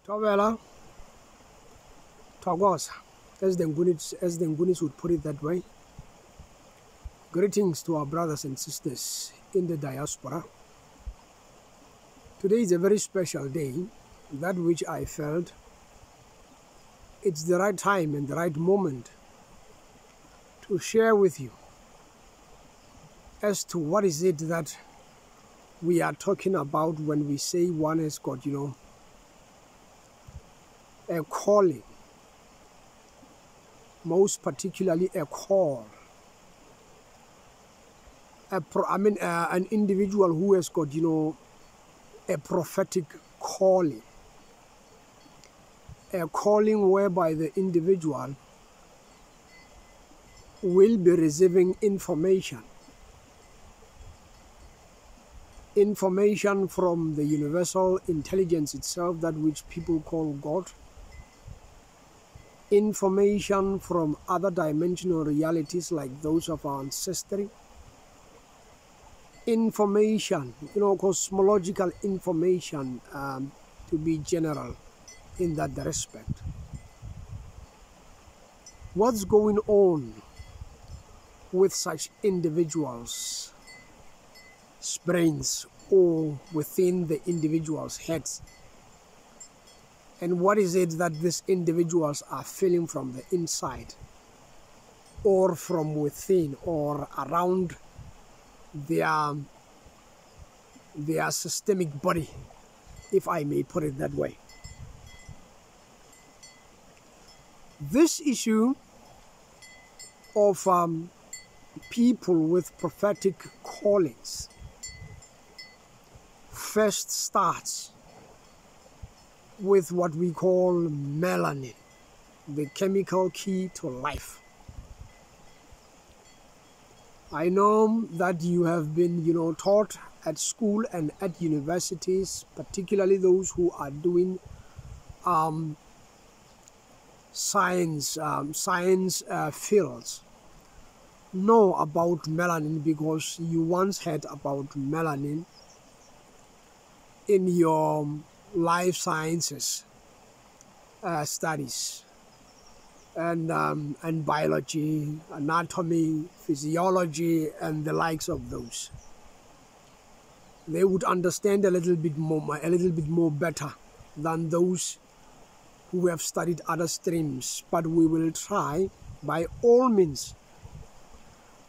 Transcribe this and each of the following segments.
Tawela, Tagos, as the Ngunis would put it that way. Greetings to our brothers and sisters in the diaspora. Today is a very special day, that which I felt it's the right time and the right moment to share with you as to what is it that we are talking about when we say one has got, a calling, most particularly a call. An individual who has got, a prophetic calling. A calling whereby the individual will be receiving information from the universal intelligence itself, that which people call God, information from other dimensional realities like those of our ancestry, information, cosmological information, to be general in that respect. What's going on with such individuals' brains or within the individuals' heads? And what is it that these individuals are feeling from the inside or from within or around their systemic body, if I may put it that way? This issue of people with prophetic callings first starts with what we call melanin, the chemical key to life. I know that you have been, taught at school and at universities, particularly those who are doing science fields, know about melanin because you once heard about melanin in your life sciences studies and biology, anatomy, physiology, and the likes of those. They would understand a little bit more better than those who have studied other streams. But we will try, by all means,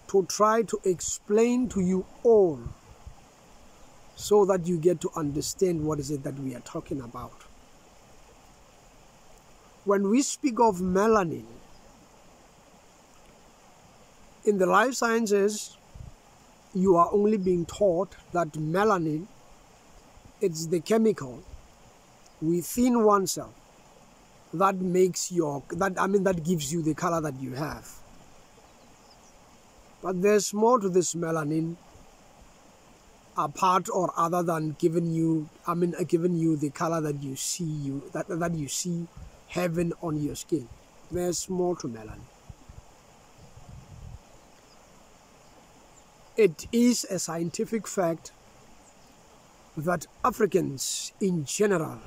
to try to explain to you all so that you get to understand what is it that we are talking about. When we speak of melanin, in the life sciences, you are only being taught that melanin, it's the chemical within oneself that makes that gives you the color that you have. But there's more to this melanin, apart or other than giving you the color that you see that you see having on your skin. There's more to melanin. It is a scientific fact that Africans in general,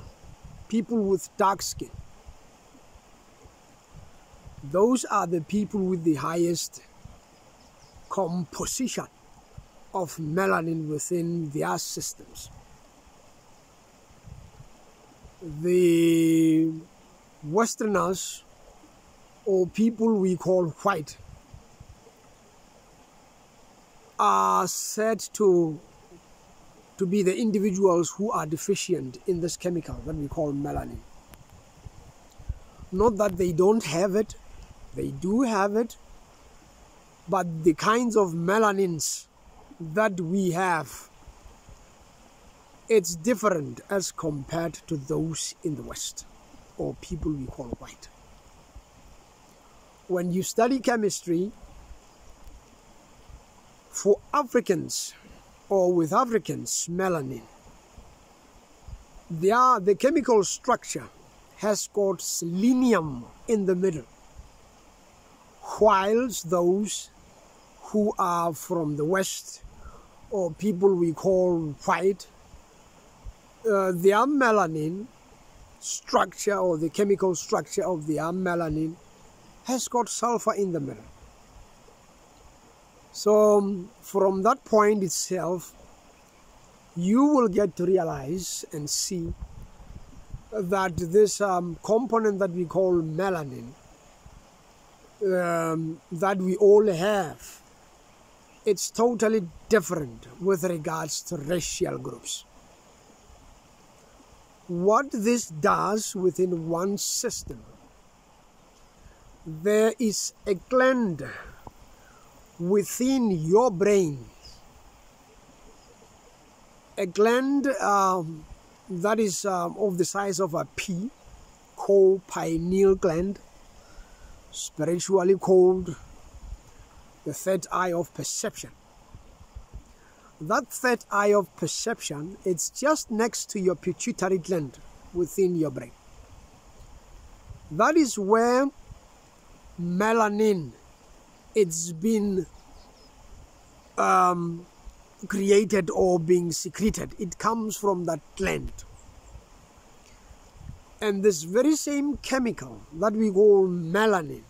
people with dark skin, those are the people with the highest composition of melanin within their systems. The Westerners, or people we call white, are said to be the individuals who are deficient in this chemical that we call melanin. Not that they don't have it, they do have it, but the kinds of melanins that we have, it's different as compared to those in the West, or people we call white. When you study chemistry, for Africans, or with Africans, melanin, the chemical structure has got selenium in the middle, whilst those who are from the West, or people we call white, their melanin structure or the chemical structure of the melanin has got sulfur in the middle. So from that point itself, you will get to realize and see that this component that we call melanin, that we all have, it's totally different with regards to racial groups. What this does within one system, there is a gland within your brain, a gland that is of the size of a pea, called pineal gland, spiritually called the third eye of perception. That third eye of perception, it's just next to your pituitary gland within your brain. That is where melanin, it's been created or being secreted. It comes from that gland. And this very same chemical that we call melanin,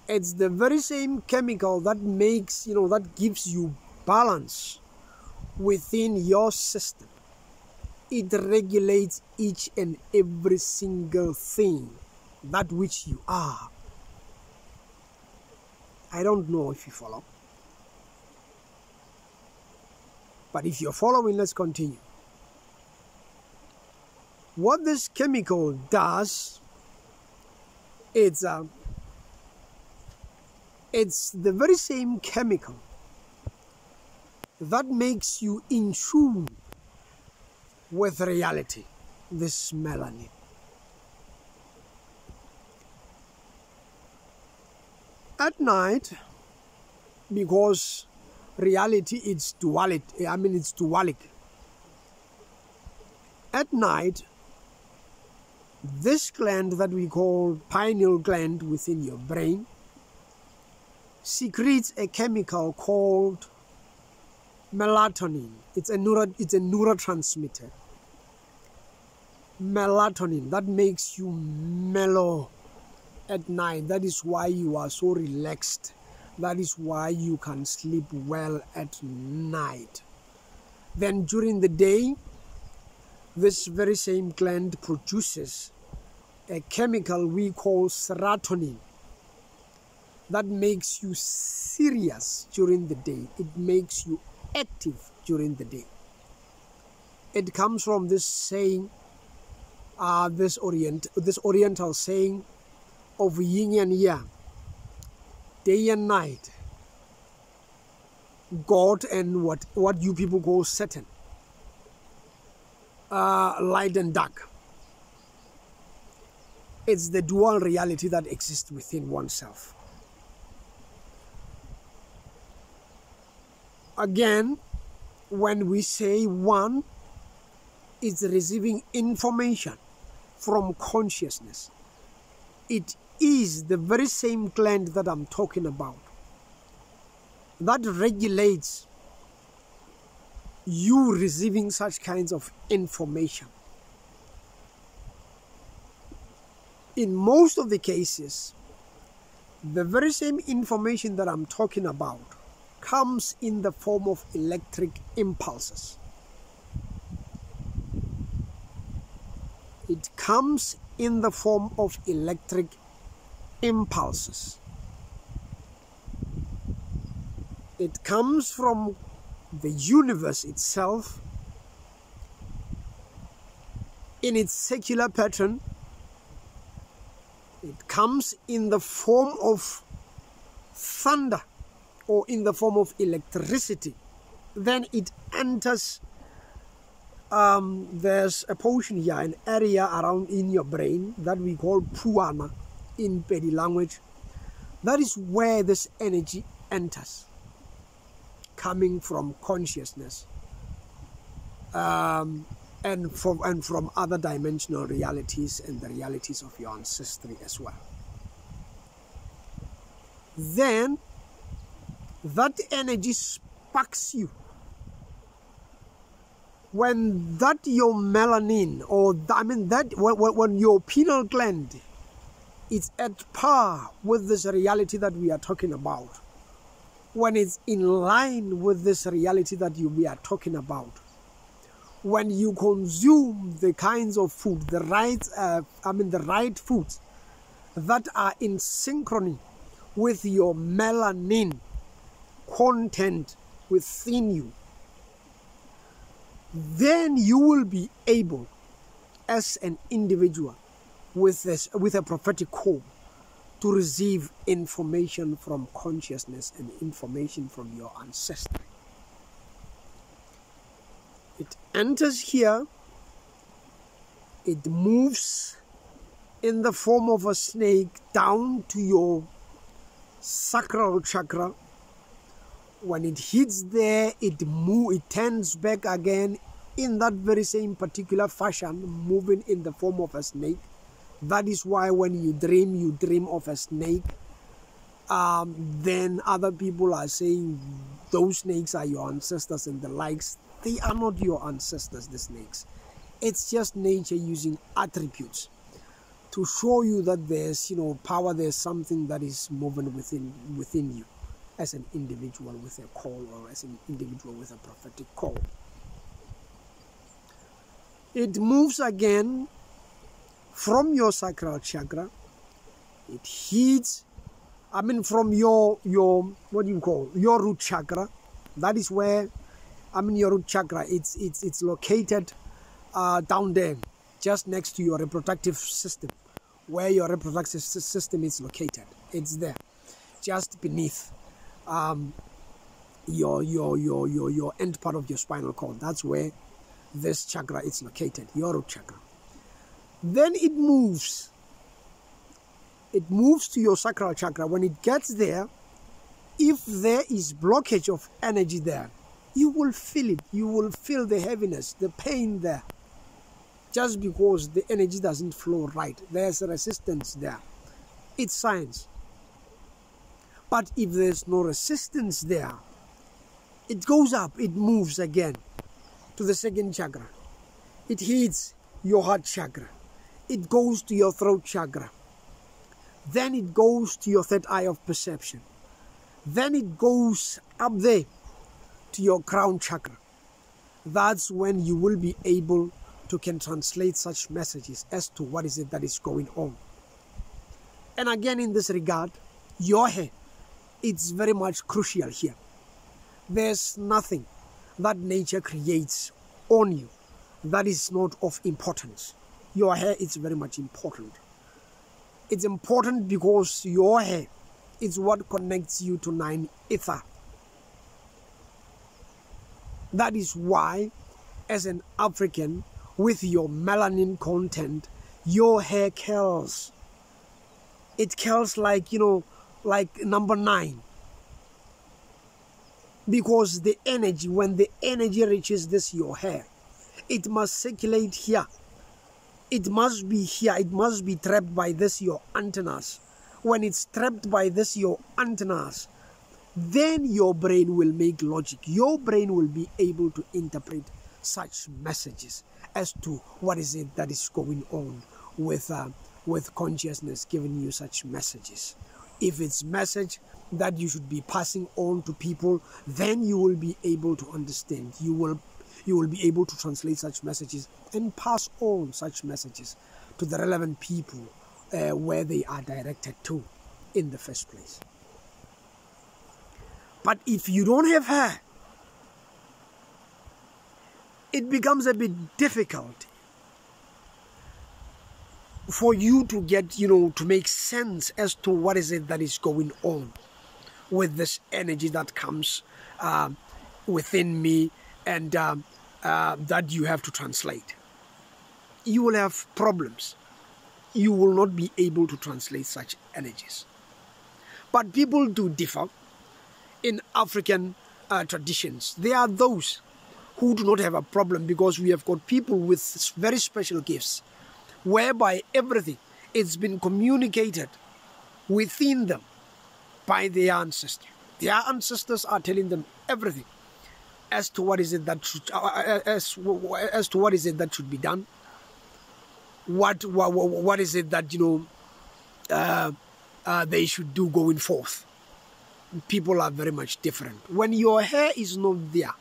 it's the very same chemical that makes, that gives you balance within your system. It regulates each and every single thing, that which you are. I don't know if you follow. But if you're following, let's continue. What this chemical does, it's the very same chemical that makes you in tune with reality, this melanin. At night, because reality is duality, it's dualic. At night, this gland that we call pineal gland within your brain secretes a chemical called melatonin. It's a neurotransmitter. Melatonin, that makes you mellow at night. That is why you are so relaxed. That is why you can sleep well at night. Then during the day, this very same gland produces a chemical we call serotonin that makes you serious during the day. It makes you active during the day. It comes from this saying, this oriental saying of yin and yang, day and night, God and what you people call Satan, light and dark. It's the dual reality that exists within oneself. Again, when we say one is receiving information from consciousness, it is the very same gland that I'm talking about that regulates you receiving such kinds of information. In most of the cases, the very same information that I'm talking about comes in the form of electric impulses. It comes in the form of electric impulses. It comes from the universe itself in its secular pattern. It comes in the form of thunder or in the form of electricity. Then it enters, there's a portion here, an area around in your brain that we call puana in Pedi language. That is where this energy enters, coming from consciousness and from other dimensional realities and the realities of your ancestry as well. Then that energy sparks you when that your melanin, or when your pineal gland is at par with this reality that we are talking about, when it's in line with this reality that we are talking about, when you consume the kinds of food, the right foods that are in synchrony with your melanin content within you, then you will be able, as an individual with a prophetic call, to receive information from consciousness and information from your ancestor. It enters here, it moves in the form of a snake down to your Sacral Chakra. When it hits there, it turns back again in that very same particular fashion, moving in the form of a snake. That is why when you dream of a snake. Then other people are saying those snakes are your ancestors and the likes. They are not your ancestors, the snakes. It's just nature using attributes to show you that there's, power, there's something that is moving within you as an individual with a call, or as an individual with a prophetic call. It moves again from your Sacral Chakra. It hits, from your your root chakra. That is where, your root chakra, it's located down there, just next to your reproductive system, where your reproductive system is located. It's there, just beneath your end part of your spinal cord. That's where this chakra is located, your root chakra. Then it moves to your Sacral Chakra. When it gets there, if there is blockage of energy there, you will feel it. You will feel the heaviness, the pain there, just because the energy doesn't flow right. There's a resistance there. It's science. But if there's no resistance there, it goes up, it moves again to the second chakra. It hits your heart chakra. It goes to your throat chakra. Then it goes to your third eye of perception. Then it goes up there to your crown chakra. That's when you will be able to can translate such messages as to what is it that is going on. And again, in this regard, your hair, it's very much crucial here. There's nothing that nature creates on you that is not of importance. Your hair is very much important. It's important because your hair is what connects you to 9 ether. That is why, as an African with your melanin content, your hair curls. It curls like, like number 9. Because the energy, when the energy reaches this, your hair, it must circulate here. It must be here. It must be trapped by this, your antennas. When it's trapped by this, your antennas, then your brain will make logic. Your brain will be able to interpret such messages as to what is it that is going on with consciousness giving you such messages. If it's message that you should be passing on to people, then you will be able to understand. You will be able to translate such messages and pass on such messages to the relevant people where they are directed to in the first place. But if you don't have hair, it becomes a bit difficult for you to get, to make sense as to what is it that is going on with this energy that comes within me and that you have to translate. You will have problems. You will not be able to translate such energies. But people do differ in African traditions. There are those who do not have a problem because we have got people with very special gifts whereby everything it's been communicated within them by their ancestors. Their ancestors are telling them everything. as to what is it that should, as to what is it that should be done. What is it that, you know, they should do going forth. People are very much different. When your hair is not there,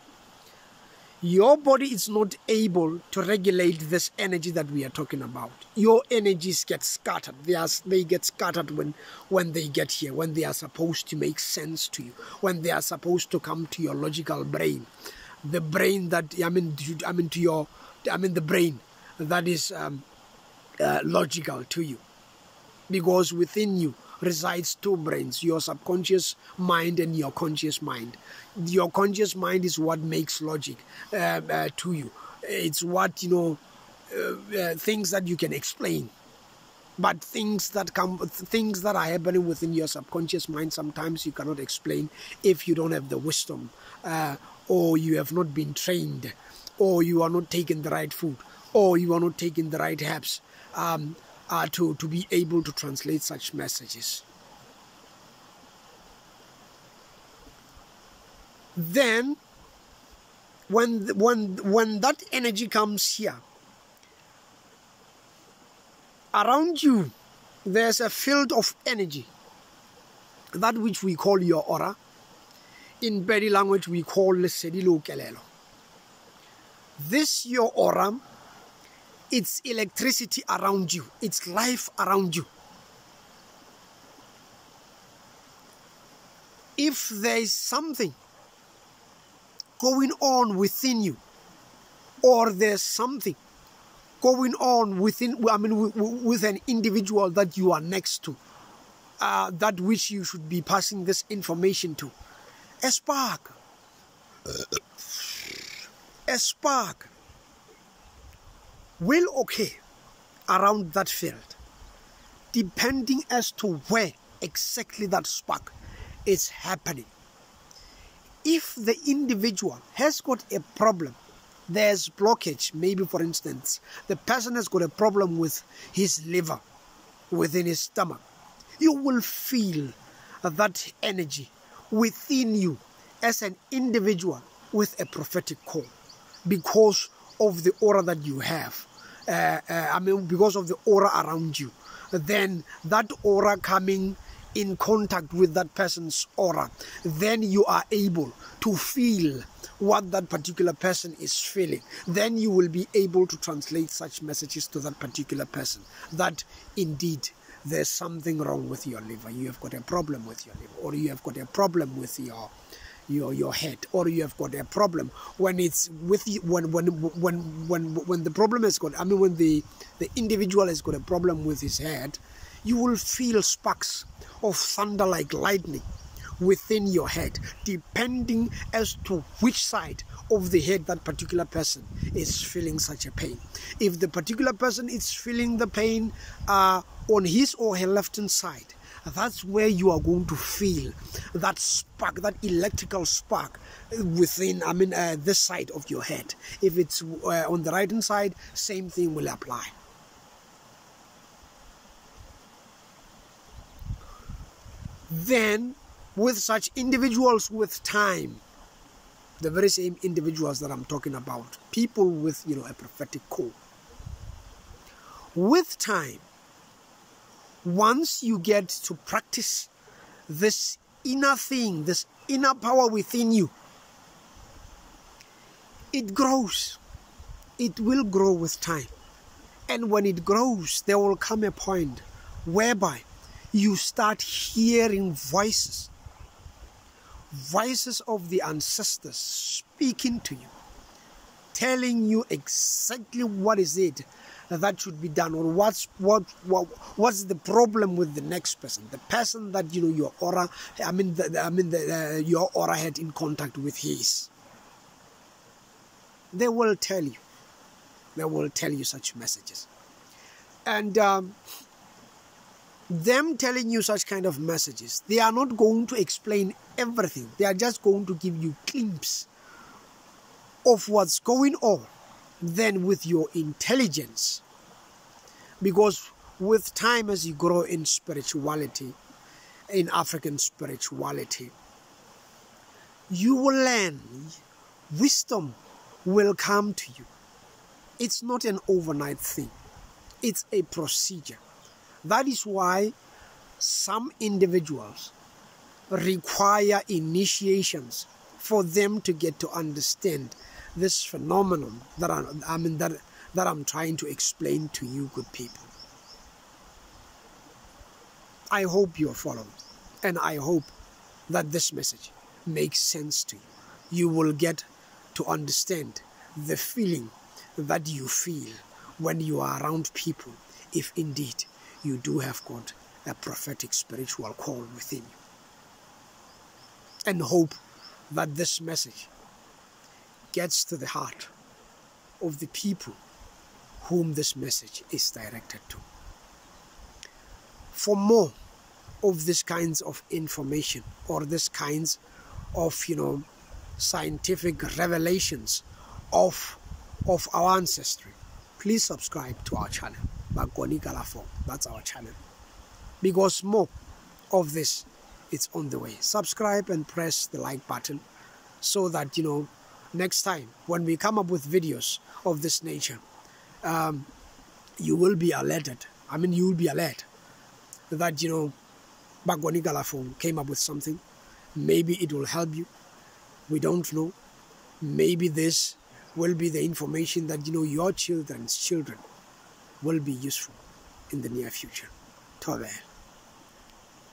your body is not able to regulate this energy that we are talking about. Your energies get scattered. They get scattered when they get here, when they are supposed to make sense to you, when they are supposed to come to your logical brain, the brain that the brain that is logical to you, because within you resides two brains, your subconscious mind and your conscious mind. Your conscious mind is what makes logic to you. It's what, you know, things that you can explain. But things that are happening within your subconscious mind, sometimes you cannot explain if you don't have the wisdom, or you have not been trained, or you are not taking the right food, or you are not taking the right herbs to be able to translate such messages. Then, when that energy comes here, around you, there's a field of energy, that which we call your aura. In body language, we call Sedilo Kelelo. This your aura, it's electricity around you, it's life around you. If there is something going on within you, or there's something going on within, with an individual that you are next to, that which you should be passing this information to, a spark will occur around that field, depending as to where exactly that spark is happening. If the individual has got a problem, there's blockage, maybe for instance, the person has got a problem with his liver, within his stomach, you will feel that energy within you as an individual with a prophetic call, because of the aura that you have. Because of the aura around you. Then that aura coming in contact with that person's aura, then you are able to feel what that particular person is feeling. Then you will be able to translate such messages to that particular person, that indeed there's something wrong with your liver. You have got a problem with your liver, or you have got a problem with your head, or you have got a problem when it's with you, when the problem has got, when the individual has got a problem with his head, you will feel sparks of thunder like lightning within your head, depending as to which side of the head that particular person is feeling such a pain. If the particular person is feeling the pain on his or her left hand side, that's where you are going to feel that spark, that electrical spark within, this side of your head. If it's on the right hand side, same thing will apply. Then, with such individuals with time, the very same individuals that I'm talking about, people with, a prophetic call, with time, once you get to practice this inner thing, this inner power within you, it grows. It will grow with time. And when it grows, there will come a point whereby you start hearing voices of the ancestors speaking to you, telling you exactly what is it that should be done, or what's the problem with the next person, the person that your aura, your aura had in contact with his. They will tell you. They will tell you such messages, and them telling you such kind of messages, they are not going to explain everything. They are just going to give you glimpse of what's going on. Then with your intelligence, because with time, as you grow in spirituality, in African spirituality, you will learn wisdom will come to you. It's not an overnight thing. It's a procedure. That is why some individuals require initiations for them to get to understand this phenomenon that I'm trying to explain to you, good people. I hope you are following, and I hope that this message makes sense to you. You will get to understand the feeling that you feel when you are around people, if indeed you do have got a prophetic spiritual call within you. And hope that this message gets to the heart of the people whom this message is directed to. For more of these kinds of information, or these kinds of, scientific revelations of our ancestry, please subscribe to our channel, Bagwani Galafo. That's our channel. Because more of this, it's on the way. Subscribe and press the like button so that, next time when we come up with videos of this nature, you will be alerted. You will be alert that, Bagwani Galafo came up with something. Maybe it will help you. We don't know. Maybe this will be the information that, your children's children will be useful in the near future. Till then.